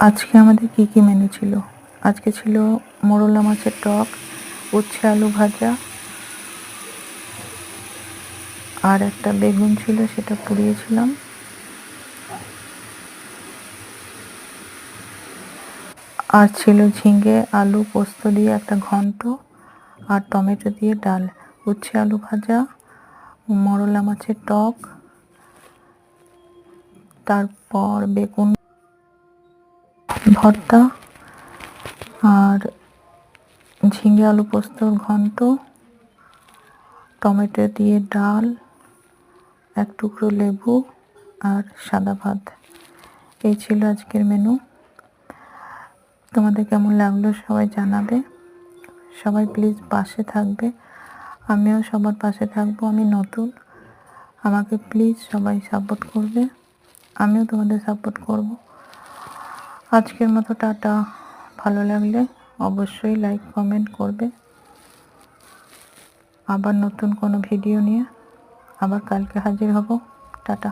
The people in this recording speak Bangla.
আজকে আমাদের কি কি মেনু ছিল? আজকে ছিল মোরলা মাছের টক, উচ্ছে আলু ভাজা, আর একটা বেগুন ছিল, সেটা পুড়িয়েছিলাম। আর ছিল ঝিঙে আলু পোস্ত দিয়ে একটা ঘন্ট, আর টমেটো দিয়ে ডাল। উচ্ছে আলু ভাজা, মোরলা মাছের টক, তারপর বেগুন ভর্তা, আর ঝিঙে আলু পোস্তর ঘন্ট, টমেটো দিয়ে ডাল, এক টুকরো লেবু, আর সাদা ভাত। এই ছিল আজকের মেনু। তোমাদের কেমন লাগলো সবাই জানাবে। সবাই প্লিজ পাশে থাকবে, আমিও সবার পাশে থাকবো। আমি নতুন, আমাকে প্লিজ সবাই সাপোর্ট করবে, আমিও তোমাদের সাপোর্ট করব। আজকের মতো টাটা। ভালো লাগলে অবশ্যই লাইক কমেন্ট করবে। আবার নতুন কোনো ভিডিও নিয়ে আবার কালকে হাজির হব। টাটা।